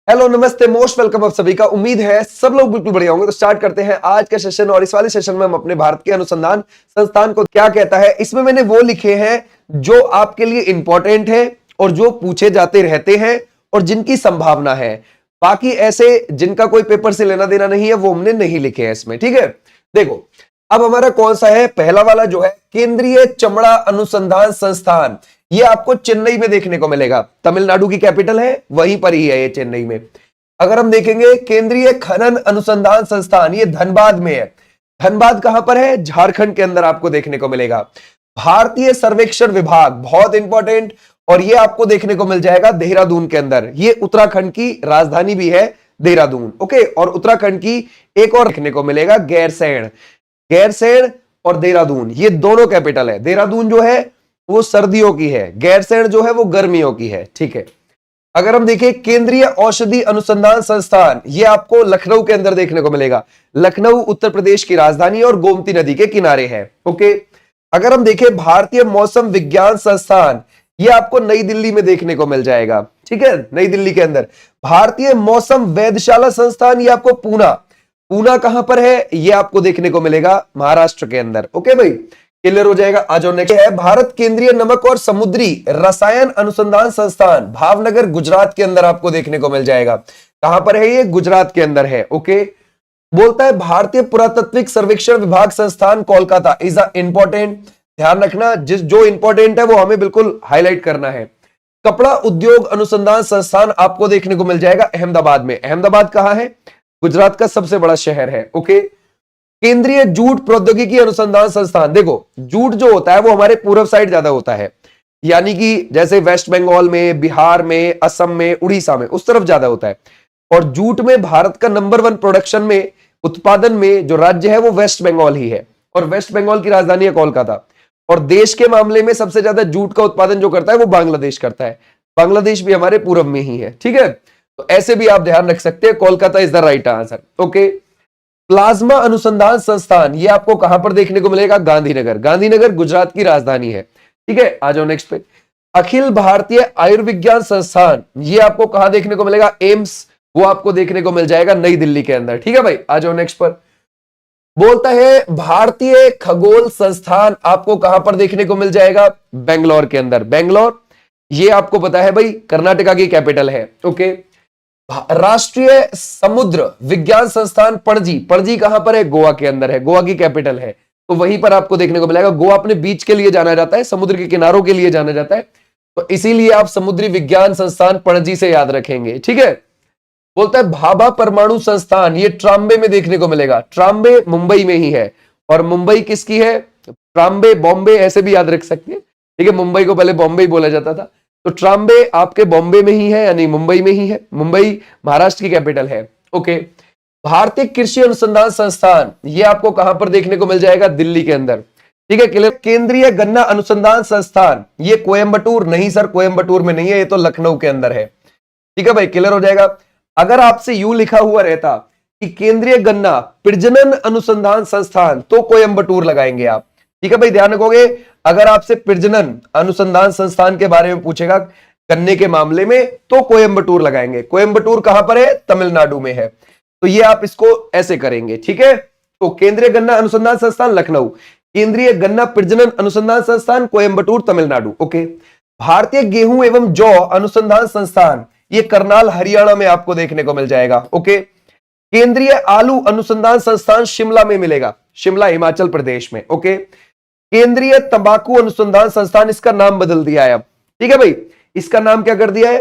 Hello नमस्ते most welcome आप सभी का। उम्मीद है सब लोग बिल्कुल बढ़िया होंगे। तो स्टार्ट करते हैं आज का सेशन। और इस वाले सेशन में हम अपने भारत के अनुसंधान संस्थान को क्या कहता है, इसमें मैंने वो लिखे हैं जो आपके लिए इंपॉर्टेंट है और जो पूछे जाते रहते हैं और जिनकी संभावना है। बाकी ऐसे जिनका कोई पेपर से लेना देना नहीं है वो हमने नहीं लिखे हैं इसमें। ठीक है, देखो अब हमारा कौन सा है, पहला वाला जो है केंद्रीय चमड़ा अनुसंधान संस्थान। ये आपको चेन्नई में देखने को मिलेगा। तमिलनाडु की कैपिटल है, वहीं पर ही है ये, चेन्नई में। अगर हम देखेंगे केंद्रीय खनन अनुसंधान संस्थान, ये धनबाद में है। धनबाद कहां पर है, झारखंड के अंदर आपको देखने को मिलेगा। भारतीय सर्वेक्षण विभाग, बहुत इंपॉर्टेंट, और ये आपको देखने को मिल जाएगा देहरादून के अंदर। ये उत्तराखंड की राजधानी भी है देहरादून। ओके, और उत्तराखंड की एक और देखने को मिलेगा गैरसैंण। गैरसैंण और देहरादून ये दोनों कैपिटल है। देहरादून जो है वो सर्दियों की है, गैरसैंण जो है वो गर्मियों की है। ठीक है, अगर हम देखें केंद्रीय औषधि अनुसंधान संस्थान, ये आपको लखनऊ के अंदर देखने को मिलेगा। लखनऊ उत्तर प्रदेश की राजधानी और गोमती नदी के किनारे है। ओके, अगर हम देखें भारतीय मौसम विज्ञान संस्थान, ये आपको नई दिल्ली में देखने को मिल जाएगा। ठीक है, नई दिल्ली के अंदर। भारतीय मौसम वेधशाला संस्थान, ये आपको पूना, पूना कहां पर है, ये आपको देखने को मिलेगा महाराष्ट्र के अंदर। ओके भाई, क्लियर हो जाएगा। आज और नेक्स्ट है भारत केंद्रीय नमक और समुद्री रसायन अनुसंधान संस्थान, भावनगर गुजरात के अंदर आपको देखने को मिल जाएगा। कहां पर है ये, गुजरात के अंदर है। ओके, बोलता है भारतीय पुरातत्विक सर्वेक्षण विभाग संस्थान कोलकाता इज अ इंपॉर्टेंट। ध्यान रखना, जो इंपॉर्टेंट है वो हमें बिल्कुल हाईलाइट करना है। कपड़ा उद्योग अनुसंधान संस्थान आपको देखने को मिल जाएगा अहमदाबाद में। अहमदाबाद कहां है, गुजरात का सबसे बड़ा शहर है। ओके, केंद्रीय जूट प्रौद्योगिकी अनुसंधान संस्थान, देखो जूट जो होता है वो हमारे पूर्व साइड ज्यादा होता है, यानी कि जैसे वेस्ट बंगाल में, बिहार में, असम में, उड़ीसा में, उस तरफ ज्यादा होता है। और जूट में भारत का नंबर 1 प्रोडक्शन में, उत्पादन में जो राज्य है वो वेस्ट बंगाल ही है, और वेस्ट बंगाल की राजधानी है कोलकाता। और देश के मामले में सबसे ज्यादा जूट का उत्पादन जो करता है वो बांग्लादेश करता है। बांग्लादेश भी हमारे पूर्व में ही है। ठीक है, तो ऐसे भी आप ध्यान रख सकते हैं। Kolkata is the right answer. Okay, plasma अनुसंधान संस्थान, ये आपको कहां पर देखने को मिलेगा, गांधीनगर। गांधीनगर गुजरात की राजधानी है। ठीक है, आ जाओ नेक्स्ट पे। अखिल भारतीय आयुर्विज्ञान संस्थान, ये आपको कहां देखने को मिलेगा, एम्स, वो आपको देखने को मिल जाएगा नई दिल्ली के अंदर। ठीक है भाई, आ जाओ नेक्स्ट पर। बोलता है भारतीय खगोल संस्थान आपको कहां पर देखने को मिल जाएगा, बेंगलोर के अंदर। बेंगलोर ये आपको पता है भाई कर्नाटका की कैपिटल है। ओके, राष्ट्रीय समुद्र विज्ञान संस्थान पणजी, पणजी कहां पर है, गोवा के अंदर है, गोवा की कैपिटल है। तो वहीं पर आपको देखने को मिलेगा। गोवा अपने बीच के लिए जाना जाता है, समुद्र के किनारों के लिए जाना जाता है, तो इसीलिए आप समुद्री विज्ञान संस्थान पणजी से याद रखेंगे। ठीक है, बोलता है भाभा परमाणु संस्थान, ये ट्राम्बे में देखने को मिलेगा। ट्राम्बे मुंबई में ही है, और मुंबई किसकी है, ट्राम्बे बॉम्बे ऐसे भी याद रख सकते हैं। ठीक है, मुंबई को पहले बॉम्बे ही बोला जाता था, तो ट्राम्बे आपके बॉम्बे में ही है, यानी मुंबई में ही है। मुंबई महाराष्ट्र की कैपिटल है। ओके, भारतीय कृषि अनुसंधान संस्थान, ये आपको कहां पर देखने को मिल जाएगा, दिल्ली के अंदर। ठीक है, क्लियर। केंद्रीय गन्ना अनुसंधान संस्थान, ये कोयंबटूर नहीं सर, कोयंबटूर में नहीं है, ये तो लखनऊ के अंदर है। ठीक है भाई, क्लियर हो जाएगा। अगर आपसे यूं लिखा हुआ रहता कि केंद्रीय गन्ना प्रजनन अनुसंधान संस्थान, तो कोयंबटूर लगाएंगे आप। ठीक है भाई, ध्यान रखोगे। अगर आपसे प्रजनन अनुसंधान संस्थान के बारे में पूछेगा गन्ने के मामले में, तो कोयंबटूर लगाएंगे। कोयंबटूर कहां पर है, तमिलनाडु में है। तो ये आप इसको ऐसे करेंगे। ठीक है, तो केंद्रीय गन्ना अनुसंधान संस्थान लखनऊ, केंद्रीय गन्ना प्रजनन अनुसंधान संस्थान कोयंबटूर तमिलनाडु। ओके, भारतीय गेहूं एवं जौ अनुसंधान संस्थान, ये करनाल हरियाणा में आपको देखने को मिल जाएगा। ओके, केंद्रीय आलू अनुसंधान संस्थान शिमला में मिलेगा, शिमला हिमाचल प्रदेश में। ओके, केंद्रीय तंबाकू अनुसंधान संस्थान, इसका नाम बदल दिया है अब। ठीक है भाई, इसका नाम क्या कर दिया है,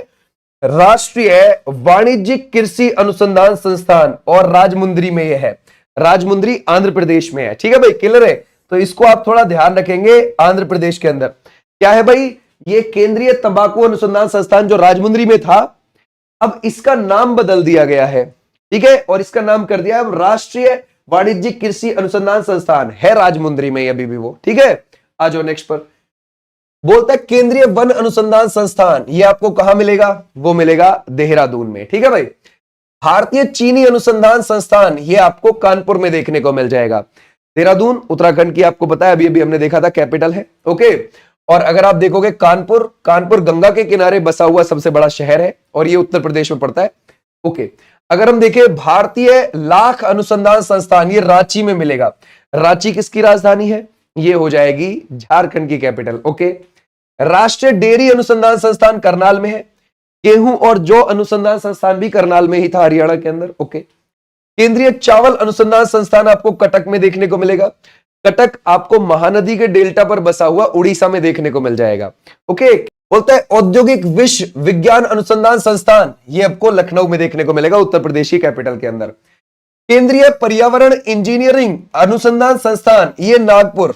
राष्ट्रीय वाणिज्यिक कृषि अनुसंधान संस्थान, और राजमुंद्री में यह है। राजमुंद्री आंध्र प्रदेश में है। ठीक है भाई, क्लियर है। तो इसको आप थोड़ा ध्यान रखेंगे, आंध्र प्रदेश के अंदर क्या है भाई, ये केंद्रीय तंबाकू अनुसंधान संस्थान जो राजमुंद्री में था, अब इसका नाम बदल दिया गया है। ठीक है, और इसका नाम कर दिया अब राष्ट्रीय वाणिज्यिक कृषि अनुसंधान संस्थान, है राजमुंद्री में अभी भी वो। ठीक है, आ जाओ नेक्स्ट पर। बोलता है केंद्रीय वन अनुसंधान संस्थान, ये आपको कहां मिलेगा, वो मिलेगा देहरादून में। ठीक है भाई, भारतीय चीनी अनुसंधान संस्थान, ये आपको कानपुर में देखने को मिल जाएगा। देहरादून उत्तराखंड की आपको पता है, अभी अभी हमने देखा था कैपिटल है। ओके, और अगर आप देखोगे कानपुर, कानपुर गंगा के किनारे बसा हुआ सबसे बड़ा शहर है, और ये उत्तर प्रदेश में पड़ता है। ओके, अगर हम देखें भारतीय लाख अनुसंधान संस्थान, ये रांची में मिलेगा। रांची किसकी राजधानी है? ये हो जाएगी झारखंड की कैपिटल। ओके, राष्ट्रीय डेयरी अनुसंधान संस्थान करनाल में है। गेहूं और जौ अनुसंधान संस्थान भी करनाल में ही था, हरियाणा के अंदर। ओके, केंद्रीय चावल अनुसंधान संस्थान आपको कटक में देखने को मिलेगा। कटक आपको महानदी के डेल्टा पर बसा हुआ उड़ीसा में देखने को मिल जाएगा। ओके, बोलता है औद्योगिक विश्व विज्ञान अनुसंधान संस्थान, ये आपको लखनऊ में देखने को मिलेगा, उत्तर प्रदेश की कैपिटल के अंदर। केंद्रीय पर्यावरण इंजीनियरिंग अनुसंधान संस्थान, ये नागपुर,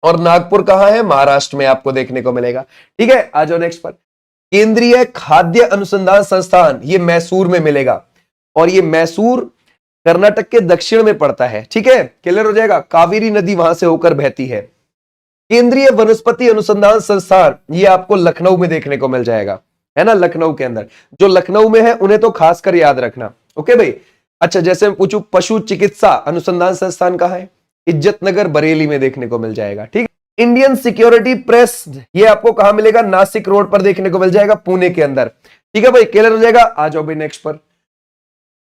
और नागपुर कहां है? महाराष्ट्र में आपको देखने को मिलेगा। ठीक है, आ जाओ नेक्स्ट पर। केंद्रीय खाद्य अनुसंधान संस्थान, ये मैसूर में मिलेगा, और ये मैसूर कर्नाटक के दक्षिण में पड़ता है। ठीक है, क्लियर हो जाएगा, कावेरी नदी वहां से होकर बहती है। केंद्रीय वनस्पति अनुसंधान संस्थान, ये आपको लखनऊ में देखने को मिल जाएगा, है ना, लखनऊ के अंदर। जो लखनऊ में है उन्हें तो खासकर याद रखना। ओके भाई, अच्छा, जैसे मैं पूछूं पशु चिकित्सा अनुसंधान संस्थान कहां है? इज्जतनगर बरेली में देखने को मिल जाएगा। ठीक है, इंडियन सिक्योरिटी प्रेस, ये आपको कहां मिलेगा? नासिक रोड पर देखने को मिल जाएगा, पुणे के अंदर। ठीक है भाई, क्लियर हो जाएगा। आ जाओ भाई नेक्स्ट पर।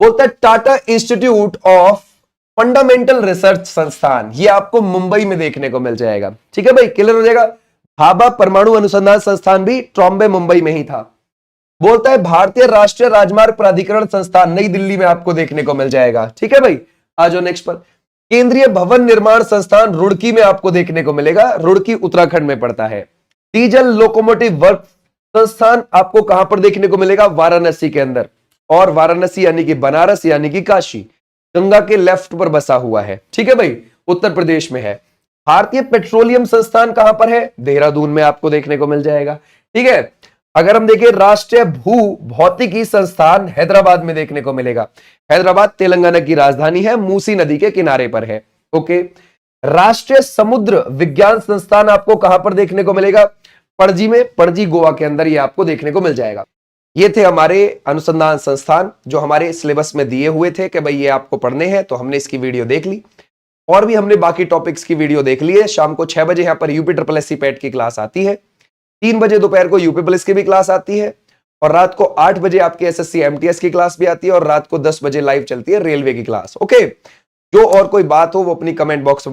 बोलता है Tata institute of fundamental research संस्थान, ये आपको मुंबई में देखने को मिल जाएगा। ठीक है भाई, क्लियर हो जाएगा। भाभा परमाणु अनुसंधान संस्थान भी ट्रॉम्बे मुंबई में ही था। बोलता है भारतीय राष्ट्रीय राजमार्ग प्राधिकरण संस्थान नई दिल्ली में आपको देखने को मिल जाएगा। ठीक है भाई, आ जाओ नेक्स्ट पर। केंद्रीय भवन निर्माण संस्थान रुड़की में आपको देखने को मिलेगा, रुड़की उत्तराखंड में पड़ता है। डीजल लोकोमोटिव वर्क संस्थान आपको कहां पर देखने को मिलेगा? वाराणसी के अंदर, और वाराणसी यानी कि बनारस यानी कि काशी, गंगा के लेफ्ट पर बसा हुआ है। ठीक है भाई, उत्तर प्रदेश में है। भारतीय पेट्रोलियम संस्थान कहां पर है? देहरादून में आपको देखने को मिल जाएगा। ठीक है, अगर हम देखें राष्ट्रीय भू भौतिकी संस्थान हैदराबाद में देखने को मिलेगा। हैदराबाद तेलंगाना की राजधानी है, मूसी नदी के किनारे पर है। ओके, राष्ट्रीय समुद्र विज्ञान संस्थान आपको कहां पर देखने को मिलेगा? पणजी में, पणजी गोवा के अंदर ये आपको देखने को मिल जाएगा। ये थे हमारे अनुसंधान संस्थान जो हमारे सिलेबस में दिए हुए थे कि भाई ये आपको पढ़ने हैं, तो हमने इसकी वीडियो देख ली। और भी हमने बाकी टॉपिक्स की वीडियो देख ली है। शाम को 6 बजे यहाँ पर UP triple S C PET की क्लास आती है, 3 बजे दोपहर को यूपी पुलिस की भी क्लास आती है, और रात को 8 बजे आपकी एसएससी एमटीएस की क्लास भी आती है, और रात को 10 बजे लाइव चलती है रेलवे की क्लास। ओके, जो और कोई बात हो वो अपनी कमेंट बॉक्स में